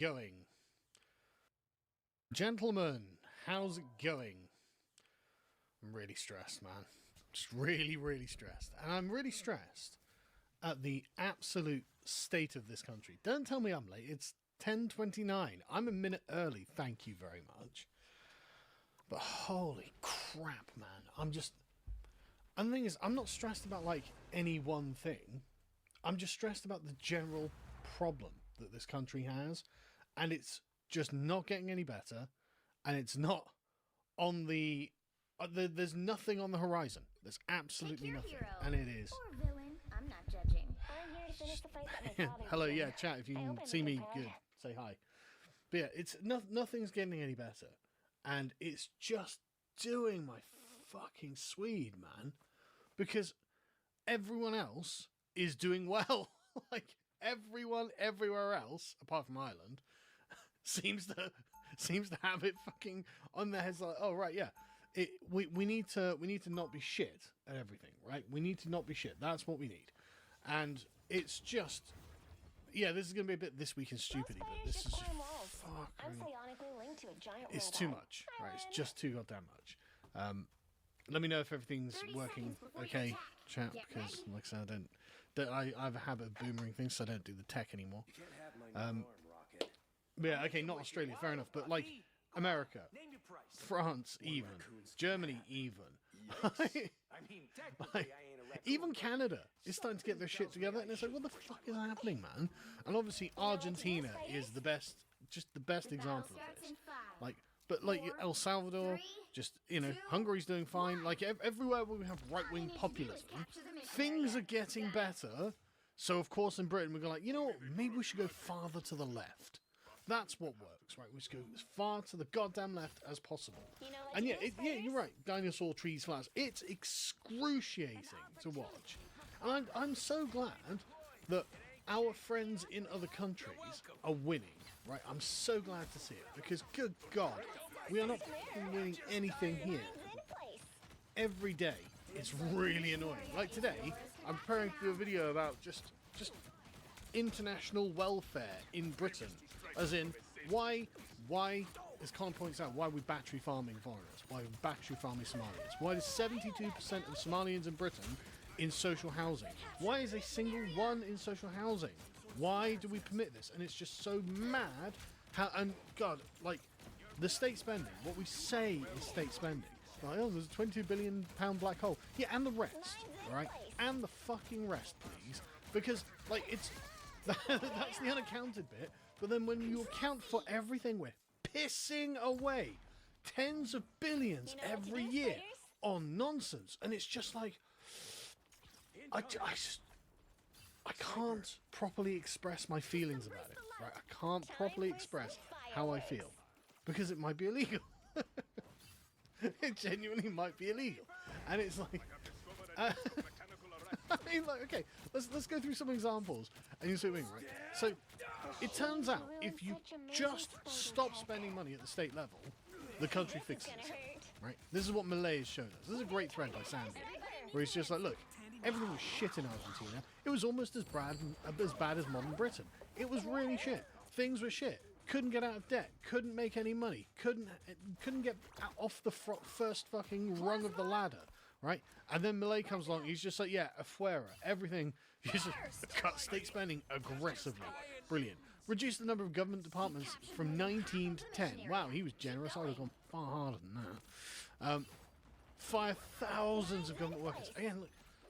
Going. Gentlemen, how's it going? I'm really stressed, man. Just really, really stressed. And I'm really stressed at the absolute state of this country. Don't tell me I'm late. It's 10:29. I'm a minute early, thank you very much. But holy crap, man. And the thing is, I'm not stressed about, like, any one thing. I'm just stressed about the general problem that this country has. And it's just not getting any better. And it's not on there's nothing on the horizon. There's absolutely nothing. Hero. And it is. Or villain, I'm not judging. I'm here to finish the fight that my father Hello, began. yeah, chat. If you can see me, good. Say hi. But yeah, it's nothing's getting any better. And it's just doing my fucking Swede, man. Because everyone else is doing well. Like, everyone everywhere else, apart from Ireland, seems to have it fucking on their heads. Like, oh right, yeah, we need to not be shit at everything, right? We need to not be shit. That's what we need. And it's just, yeah, this is gonna be a bit This Week in Stupidity, but this is just fucking, it's too much, right? It's just too goddamn much. Let me know if everything's working okay, chat, because like I said, I have a habit of boomering things, so I don't do the tech anymore. You can't have my alarm, Rocket. Yeah, okay, not Australia, fair enough, but like America, Name your price. France, even raccoons. Germany, even I mean, technically, I ain't a raccoon. even Canada is starting to get their shit together, and it's like, what the fuck is happening, man? And obviously, Argentina is the best, just the best example of this. Like, but like El Salvador, just, you know, Hungary's doing fine. Like everywhere where we have right-wing populism, things are getting better. So of course in Britain we're going like, you know what? Maybe we should go farther to the left. That's what works, right? We should go as far to the goddamn left as possible. And yeah, you're right. Dinosaur trees, flowers. It's excruciating to watch, and I'm so glad that our friends in other countries are winning, right? I'm so glad to see it, because good God, we are not winning anything here. Every day, it's really annoying. Like today, I'm preparing to do a video about just international welfare in Britain, as in why, as Colin points out, why are we battery farming foreigners? Why are we battery farming Somalians? Why is 72% of Somalians in Britain in social housing? Why is a single one in social housing? Why do we permit this? And it's just so mad how, and God, like, the state spending, what we say is state spending. Like, oh, there's a £22 billion black hole. Yeah, and the rest, right? And the fucking rest, please. Because, like, it's, that's the unaccounted bit. But then when you account for everything, we're pissing away tens of billions every year on nonsense. And it's just like, I can't properly express my feelings about it, right? I can't properly express how I feel, because it might be illegal. It genuinely might be illegal, and it's like, I mean, like, okay, let's go through some examples, and you see what I mean, right? So, it turns out if you just stop spending money at the state level, the country fixes itself, right? This is what Malay has shown us. This is a great thread by Sandy, where he's just like, look, everything was shit in Argentina. It was almost as bad as modern Britain. It was really shit. Things were shit. Couldn't get out of debt. Couldn't make any money. Couldn't get off the first fucking rung of the ladder, right? And then Malay comes along. He's just like, yeah, afuera. Everything. He's just cut state spending aggressively. Brilliant. Reduce the number of government departments from 19 to 10. Wow, he was generous. I would have gone far harder than that. Fire thousands of government workers. Again,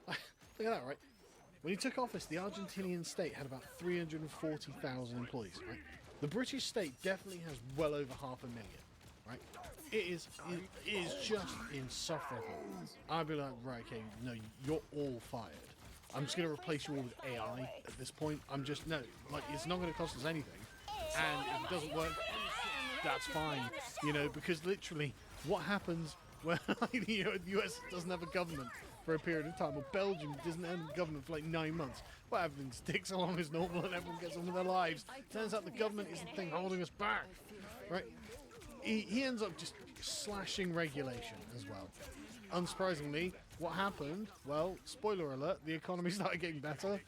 look at that, right? When he took office, the Argentinian state had about 340,000 employees, right? The British state definitely has well over 500,000, right? It is just insufferable. I'd be like, right, okay, no, you're all fired. I'm just going to replace you all with AI at this point. No, like, it's not going to cost us anything. And if it doesn't work, that's fine, you know, because literally what happens when the US doesn't have a government for a period of time, or Belgium doesn't have a government for like 9 months, well, everything sticks along as normal and everyone gets on with their lives. Turns out the government is the thing holding us back, right? He ends up just slashing regulation as well. Unsurprisingly, what happened? Well, spoiler alert, the economy started getting better.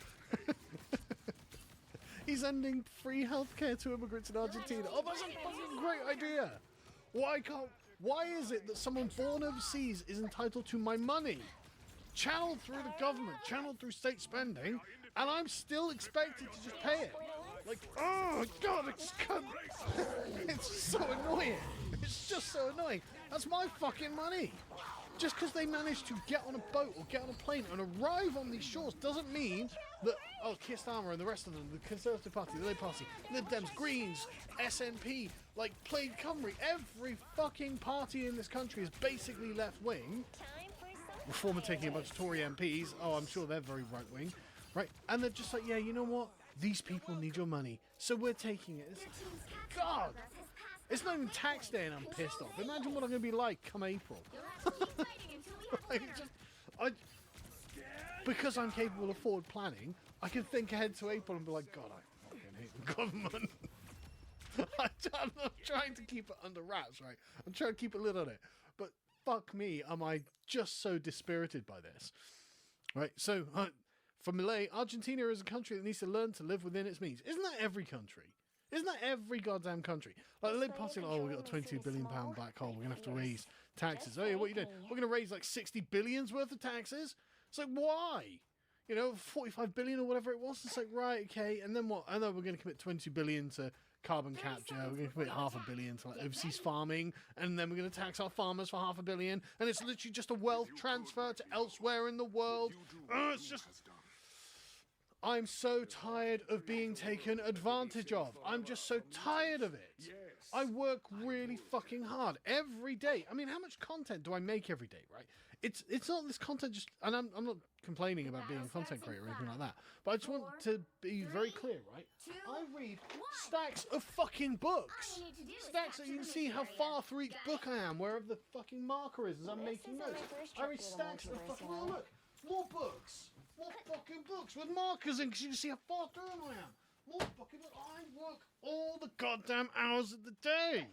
He's ending free healthcare to immigrants in Argentina. Oh, that's a fucking great idea. Why is it that someone born overseas is entitled to my money? Channeled through the government, channeled through state spending, and I'm still expected to just pay it. Like, oh god, it's so annoying. It's just so annoying. That's my fucking money. Just because they managed to get on a boat or get on a plane and arrive on these shores doesn't mean that, oh, Keir Starmer and the rest of them, the Conservative Party, the Labour Party, Lib Dems, Greens, SNP, like Plaid Cymru, every fucking party in this country is basically left-wing. Reform are taking a bunch of Tory MPs. Oh, I'm sure they're very right-wing. Right? And they're just like, yeah, you know what? These people need your money, so we're taking it. God! It's not even tax day and I'm pissed off. Imagine what I'm going to be like come April. Because I'm capable of forward planning, I can think ahead to April and be like, God, I fucking hate the government. I'm trying to keep it under wraps, right? I'm trying to keep a lid on it. But fuck me, am I just so dispirited by this. Right, so for Millet, Argentina is a country that needs to learn to live within its means. Isn't that every country? Isn't that every goddamn country? Like the Labour Party, like, oh, we've got a £22 billion black hole, we're going to have to raise taxes. Oh yeah, what are you doing? We're going to raise like 60 billions worth of taxes? It's like, why? You know, 45 billion or whatever it was. It's like, right, okay, and then what? I know we're going to commit 22 billion to carbon capture, we're going to commit £500 million to like overseas farming, and then we're going to tax our farmers for £500 million, and it's literally just a wealth transfer to elsewhere in the world. It's just... I'm so tired of being taken advantage of. I'm just so tired of it. I work really fucking hard every day. I mean, how much content do I make every day, right? It's not this content just... And I'm not complaining about being a content creator or anything like that. But I just want to be very clear, right? I read stacks of fucking books. Stacks that you can see how far through each book I am, wherever the fucking marker is as I'm making notes. I read stacks of fucking... Oh, look! More books! More fucking books with markers in, because you can see how far through them I am. More fucking books. I work all the goddamn hours of the day.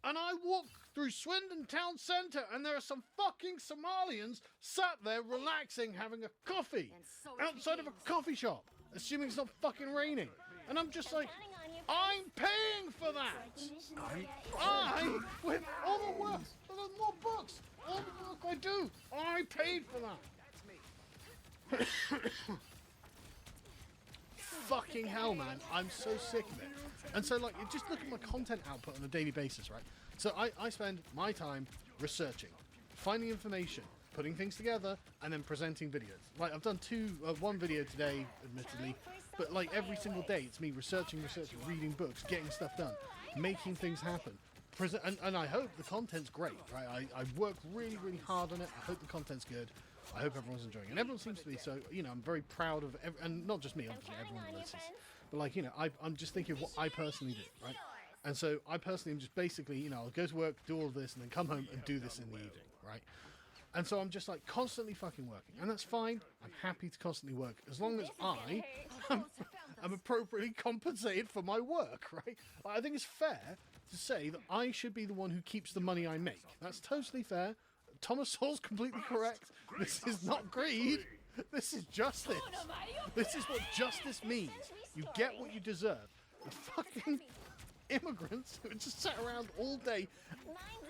And I walk through Swindon town centre and there are some fucking Somalians sat there relaxing, having a coffee outside of a coffee shop, assuming it's not fucking raining. And I'm just like, I'm paying for that. I with all the work, more books, all the work I do, I paid for that. Fucking hell, man, I'm so sick of it. And so, like, just look at my content output on a daily basis, right? So I spend my time researching, finding information, putting things together, and then presenting videos. Like, I've done one video today, admittedly, but like every single day it's me researching, reading books, getting stuff done, making things happen. And I hope the content's great, right? I work really, really hard on it. I hope the content's good. I hope everyone's enjoying it. And everyone seems to be, so, you know, I'm very proud of, and not just me, obviously, everyone that listens. But, like, you know, I'm just thinking of what I personally do, right? And so I personally am just basically, you know, I'll go to work, do all of this, and then come home and do this in the evening, right? And so I'm just, like, constantly fucking working. And that's fine. I'm happy to constantly work, as long as I'm appropriately compensated for my work, right? Like, I think it's fair to say that I should be the one who keeps the money I make. That's totally fair. Thomas Sowell's completely correct. This is not greed. This is justice. This is what justice means. You get what you deserve. The fucking immigrants who just sat around all day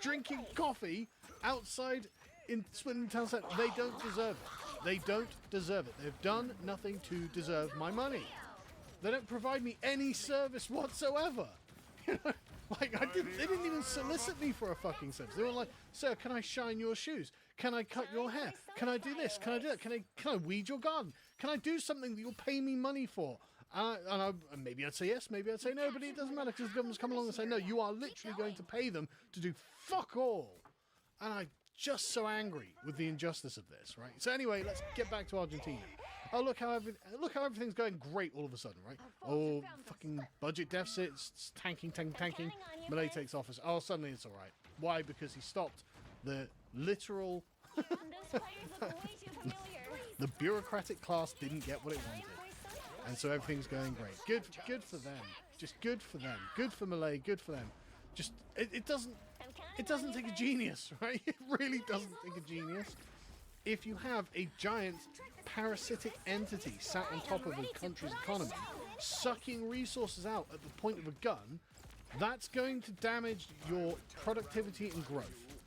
drinking coffee outside in Swindon Town Centre, they don't deserve it. They don't deserve it. They've done nothing to deserve my money. They don't provide me any service whatsoever. You know? Like, they didn't even solicit me for a fucking service. They were like, sir, can I shine your shoes? Can I cut your hair? Can I do this? Can I do that? Can I weed your garden? Can I do something that you'll pay me money for? And maybe I'd say yes, maybe I'd say no, but it doesn't matter because the government's come along and say, no, you are literally going to pay them to do fuck all. And I'm just so angry with the injustice of this, right? So anyway, let's get back to Argentina. Oh, look how everything's going great all of a sudden, right? Oh, fucking budget deficits, tanking. Millet takes office. Oh, suddenly it's all right. Why? Because he stopped the literal... the bureaucratic class didn't get what it wanted. And so everything's going great. Good for them. Just good for them. Good for Millet. Good for them. Just, it doesn't take a genius, right? It really doesn't take a genius. If you have a giant parasitic entity sat on top of a country's economy sucking resources out at the point of a gun, that's going to damage your productivity and growth.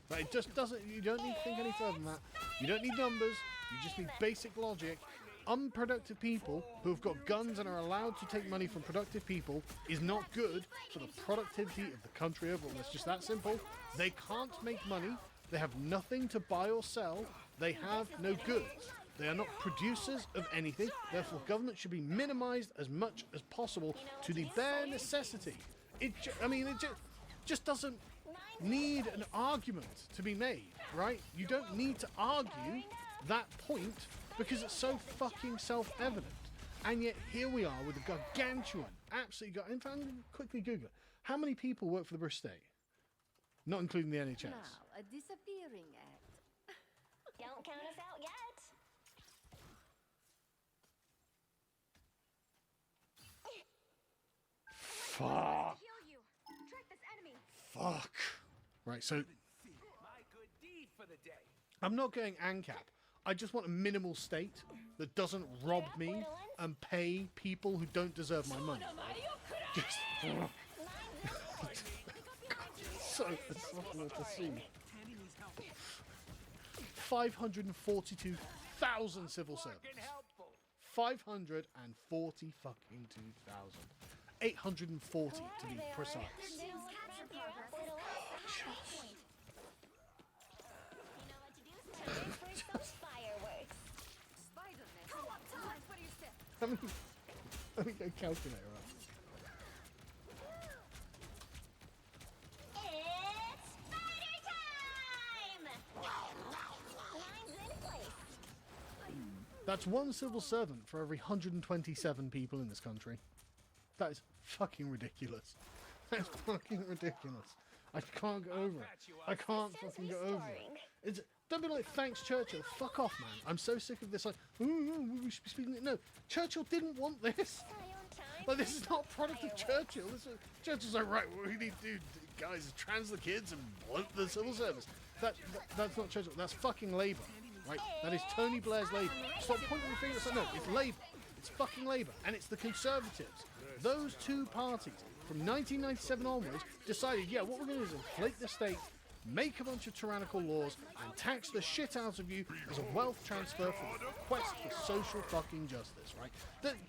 But it just doesn't, you don't need to think any further than that. You don't need numbers, you just need basic logic. Unproductive people who have got guns and are allowed to take money from productive people is not good for the productivity of the country overall. It's just that simple. They can't make money, they have nothing to buy or sell, they have no goods. They are not producers of anything, therefore government should be minimized as much as possible to the bare necessity. It just doesn't need an argument to be made, right? You don't need to argue that point because it's so fucking self-evident. And yet here we are with a gargantuan, absolutely in fact, I'm going to quickly Google it. How many people work for the British state? Not including the NHS. Now, a disappearing act. Don't count us out yet. Fuck. Heal you. Track this enemy. Fuck. Right, so My good deed for the day. I'm not going ANCAP. I just want a minimal state that doesn't rob me and pay people who don't deserve my money. Just, so insufferable to see. 542,000 civil servants. 540 fucking 2,000. 840 to be precise. Let me go calculator up. It's spider time! Line's in place. That's one civil servant for every 127 people in this country. That is fucking ridiculous. That's fucking ridiculous. I can't get over it. I can't fucking get over it. Don't be like, thanks Churchill. Fuck off, man. I'm so sick of this. Like, we should be speaking. No, Churchill didn't want this. Like, this is not a product of Churchill. Churchill's like, right, what we need to do, guys, is trans the kids and bloat the civil service. That's not Churchill. That's fucking Labour, right? That is Tony Blair's Labour. Stop pointing your finger. No, it's Labour. It's fucking Labour, and it's the Conservatives. Those two parties, from 1997 onwards, decided, yeah, what we're going to do is inflate the state, make a bunch of tyrannical laws, and tax the shit out of you as a wealth transfer for the quest for social fucking justice, right?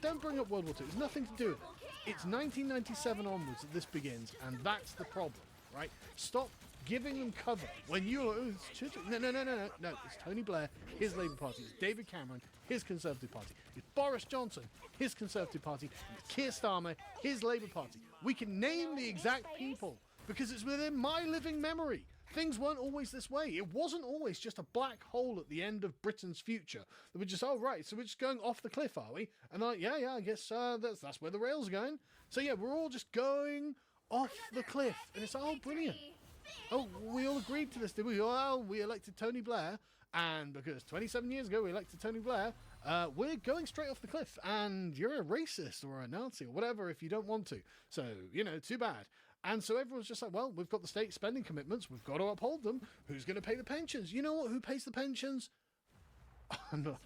Don't bring up World War II. It's nothing to do with it. It's 1997 onwards that this begins, and that's the problem, right? Stop giving them cover when you are... No, it's Tony Blair, his Labour Party. It's David Cameron, his Conservative Party. It's Boris Johnson, his Conservative Party. It's Keir Starmer, his Labour Party. We can name the exact people because it's within my living memory. Things weren't always this way. It wasn't always just a black hole at the end of Britain's future. That we're just, oh, right, so we're just going off the cliff, are we? And I guess that's where the rails are going. So, yeah, we're all just going off the cliff. And it's, oh, brilliant. Oh, we all agreed to this, did we? Well, we elected Tony Blair, and because 27 years ago we elected Tony Blair, we're going straight off the cliff, and you're a racist or a Nazi or whatever if you don't want to. So, too bad. And so everyone's just like, well, we've got the state spending commitments, we've got to uphold them. Who's going to pay the pensions? You know what? Who pays the pensions? I'm not.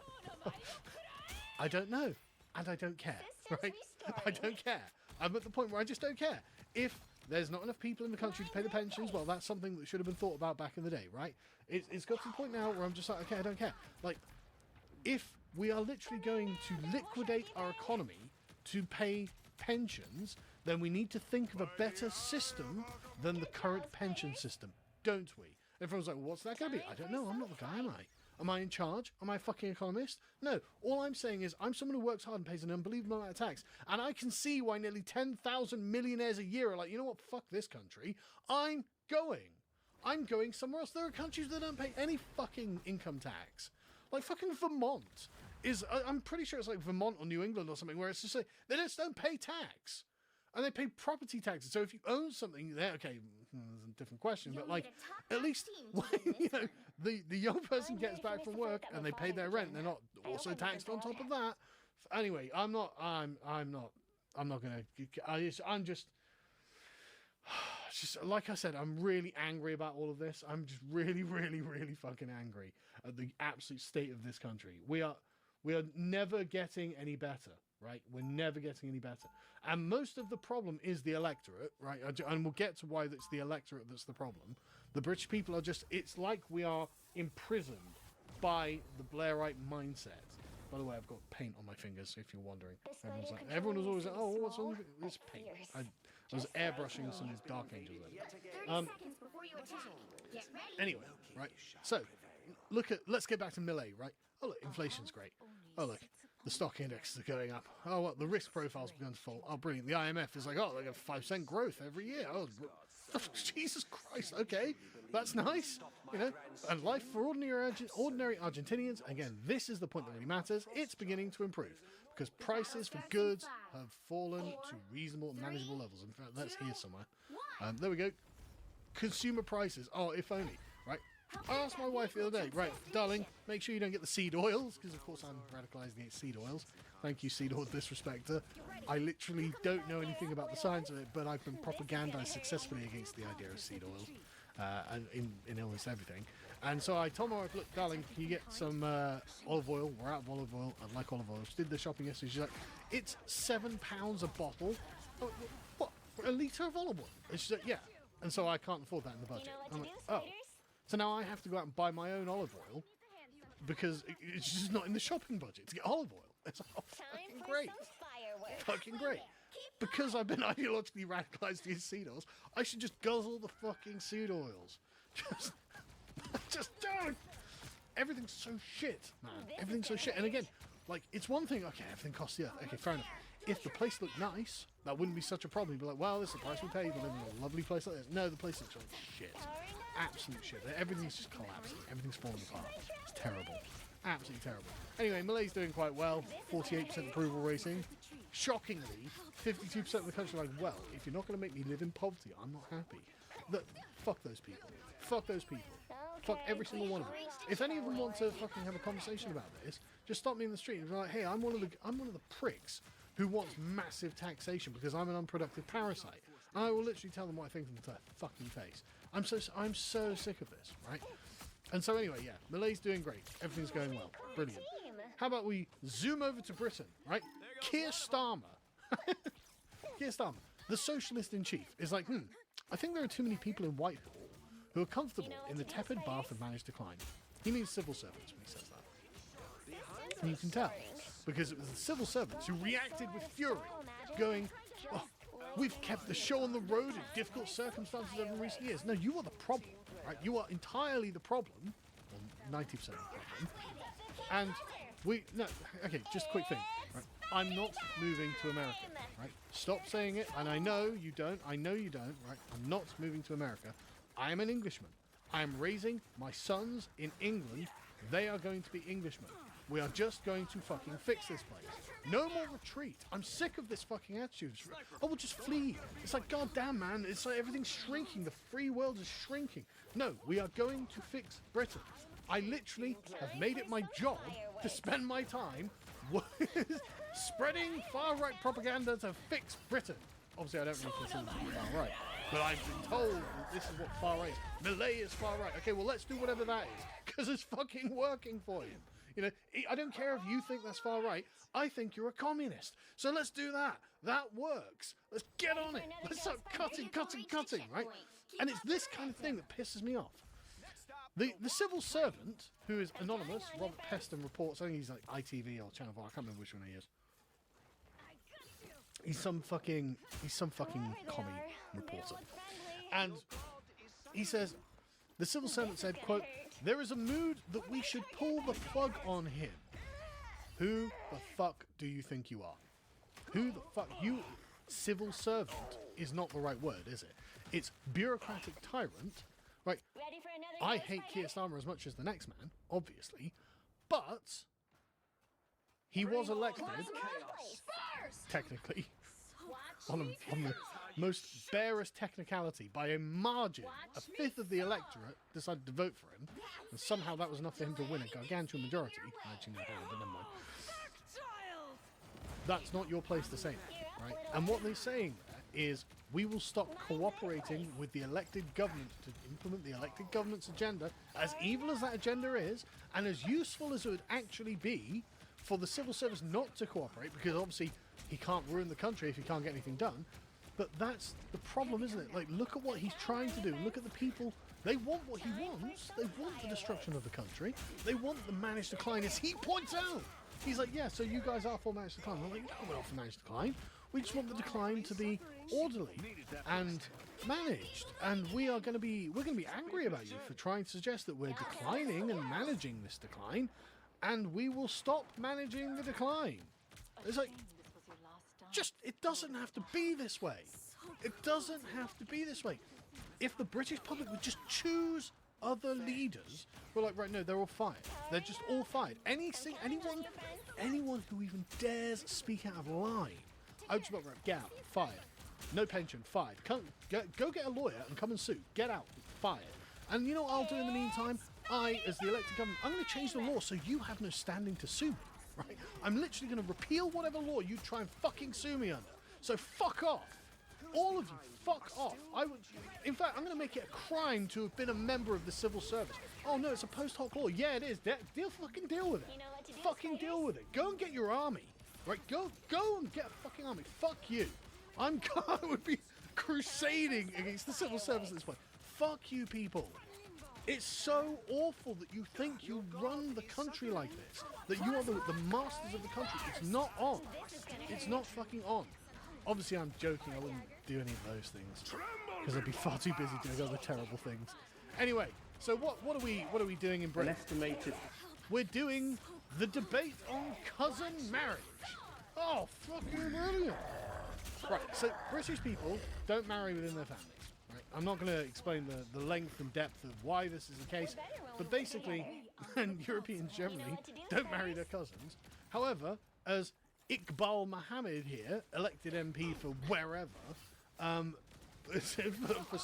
I don't know, and I don't care, right? I don't care. I'm at the point where I just don't care. If there's not enough people in the country to pay the pensions, well, that's something that should have been thought about back in the day, right? It's got to the point now where I'm just like, okay, I don't care. Like, if we are literally going to liquidate our economy to pay pensions, then we need to think of a better system than the current pension system, don't we? Everyone's like, well, what's that going to be? I don't know. I'm not the guy, am I? Am I in charge? Am I a fucking economist? No. All I'm saying is I'm someone who works hard and pays an unbelievable amount of tax. And I can see why nearly 10,000 millionaires a year are like, you know what? Fuck this country. I'm going somewhere else. There are countries that don't pay any fucking income tax. Like fucking Vermont is, I'm pretty sure it's like Vermont or New England or something, where it's just like, they just don't pay tax. And they pay property taxes. So if you own something there, okay, there's a different question, but like, at least when, the young person gets back from work and they pay their rent, they're not also taxed on top of that. Anyway, I'm just like I said, I'm really angry about all of this. I'm just really, really, really fucking angry at the absolute state of this country. We are never getting any better. right? We're never getting any better. And most of the problem is the electorate, right? And we'll get to why it's the electorate that's the problem. The British people are just, it's like we are imprisoned by the Blairite mindset. By the way, I've got paint on my fingers, if you're wondering. Everyone was always like, oh, what's on this paint? I was airbrushing some Dark Angels over. 30 seconds before you attack. Get ready. Anyway, right, so, let's get back to Millet, right? Oh, look, inflation's great. Oh, look, the stock indexes are going up. Oh, what, the risk profile's begun to fall. Oh, brilliant. The IMF is like, oh, they got 5% growth every year. Oh, Jesus Christ, okay, that's nice, you know. And life for ordinary Argentinians, again, this is the point that really matters, it's beginning to improve because prices for goods have fallen to reasonable and manageable levels. In fact, that's here somewhere. There we go. Consumer prices. Oh, if only, right? I asked my wife the other day, right, darling, make sure you don't get the seed oils, because of course I'm radicalised against seed oils. Thank you, seed oil disrespecter. I literally don't know anything about the science of it, but I've been propagandized successfully against the idea of seed oils, and in almost everything. And so I told my wife, look, darling, can you get some olive oil? We're out of olive oil. I like olive oil. She did the shopping yesterday. She's like, it's £7 a bottle. Oh, what? For a litre of olive oil? And she's like, yeah. And so I can't afford that in the budget. I'm like, oh. So now I have to go out and buy my own olive oil because it's just not in the shopping budget to get olive oil. It's fucking great. Fucking great. Because I've been ideologically radicalized against seed oils, I should just guzzle the fucking seed oils. Just don't. Everything's so shit, man. Everything's so shit. And again, like, it's one thing, okay, everything costs the earth. Okay, fair enough. If the place looked nice, that wouldn't be such a problem. You'd be like, well, this is the price we pay to live in a lovely place like this. No, the place looks like shit. Absolute shit. Everything's just collapsing. Everything's falling apart. It's terrible. Absolutely terrible. Anyway, Malay's doing quite well. 48% approval rating. Shockingly, 52% of the country are like, well, if you're not going to make me live in poverty, I'm not happy. Fuck those people. Fuck those people. Fuck every single one of them. If any of them want to fucking have a conversation about this, just stop me in the street and be like, hey, I'm one of the pricks who wants massive taxation because I'm an unproductive parasite. And I will literally tell them what I think to their fucking face. I'm so sick of this, right? And so anyway, yeah, Malay's doing great. Everything's going well. Brilliant. How about we zoom over to Britain, right? Keir Starmer. Keir Starmer, the socialist in chief, is like, I think there are too many people in Whitehall who are comfortable in the tepid bath of managed decline. He means civil servants when he says that. And you can tell, because it was the civil servants who reacted with fury, going, oh, we've kept the show on the road in difficult circumstances over recent years. No, you are the problem, right? You are entirely the problem, well, 90% of the problem. And okay, just a quick thing, right? I'm not moving to America, right? Stop saying it, and I know you don't, right? I'm not moving to America. I am an Englishman. I am raising my sons in England. They are going to be Englishmen. We are just going to fucking fix this place. No more retreat. I'm sick of this fucking attitude. Oh, we'll just flee. It's like, goddamn, man. It's like everything's shrinking. The free world is shrinking. No, we are going to fix Britain. I literally have made it my job to spend my time spreading far-right propaganda to fix Britain. Obviously, I don't really consider it far-right. But I've been told that this is what far-right is. Malay is far-right. Okay, well, let's do whatever that is. Because it's fucking working for you. You know, I don't care if you think that's far right. I think you're a communist. So let's do that. That works. Let's get on it. Let's start cutting, right? And it's this kind of thing that pisses me off. The civil servant, who is anonymous, Robert Peston reports, I think he's like ITV or Channel 4, I can't remember which one he is. He's some fucking commie reporter. And he says, the civil servant said, quote, there is a mood that we should pull the plug on him. Who the fuck do you think you are? Who the fuck? You, civil servant is not the right word, is it? It's bureaucratic tyrant. Right, I hate Keir Starmer as much as the next man, obviously, but he was elected, technically, on the most barest technicality, by a margin. A fifth of the electorate decided to vote for him, and somehow that was enough for him to win a gargantuan majority. But never mind. That's not your place to say that, right? And what they're saying there is, we will stop cooperating with the elected government to implement the elected government's agenda, as evil as that agenda is, and as useful as it would actually be, for the civil service not to cooperate, because obviously he can't ruin the country if he can't get anything done. But that's the problem, isn't it? Like, look at what he's trying to do. Look at the people. They want what he wants. They want the destruction of the country. They want the managed decline, as he points out. He's like, yeah, so you guys are for managed decline. I'm like, no, we're not for managed decline. We just want the decline to be orderly and managed. And we're going to be angry about you for trying to suggest that we're declining and managing this decline, and we will stop managing the decline. It's like, just, it doesn't have to be this way. It doesn't have to be this way. If the British public would just choose other leaders, we're like, right, no, they're all fired. They're just all fired. Anyone who even dares speak out of line, I would just go, right, get out, fired. No pension, fired. Go get a lawyer and come and sue. Get out, fired. And you know what I'll do in the meantime? I, as the elected government, I'm going to change the law so you have no standing to sue me. Right? I'm literally going to repeal whatever law you try and fucking sue me under. So fuck off. All of you, fuck off. In fact, I'm going to make it a crime to have been a member of the civil service. Oh no, it's a post hoc law. Yeah, it is. Fucking deal with it. Fucking deal with it. Go and get your army. Right? Go and get a fucking army. Fuck you. I would be crusading against the civil service at this point. Fuck you people. It's so awful that you think you run the country like this. That you are the masters of the country. It's not on. It's not fucking on. Obviously, I'm joking. I wouldn't do any of those things because I'd be far too busy doing other terrible things. Anyway, so what are we doing in Britain? We're doing the debate on cousin marriage. Oh, fucking brilliant! Right, so British people don't marry within their families. Right, I'm not going to explain the length and depth of why this is the case, but basically, and Europeans generally don't marry their cousins. However, as Iqbal Mohammed here, elected MP for wherever, for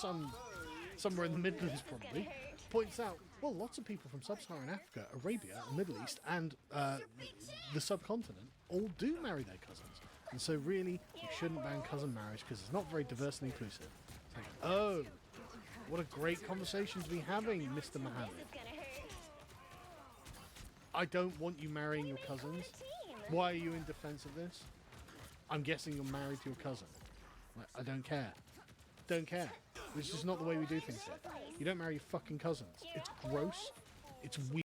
somewhere in the Midlands probably, points out, well, lots of people from sub-Saharan Africa, Arabia, the Middle East, and the subcontinent all do marry their cousins. And so really, we shouldn't ban cousin marriage because it's not very diverse and inclusive. It's like, oh, what a great conversation to be having, Mr. Mohammed. I don't want you marrying your cousins. Why are you in defense of this? I'm guessing you're married to your cousin. Like, I don't care. Don't care. It's just not the way we do things here. You don't marry your fucking cousins. It's gross. It's weird.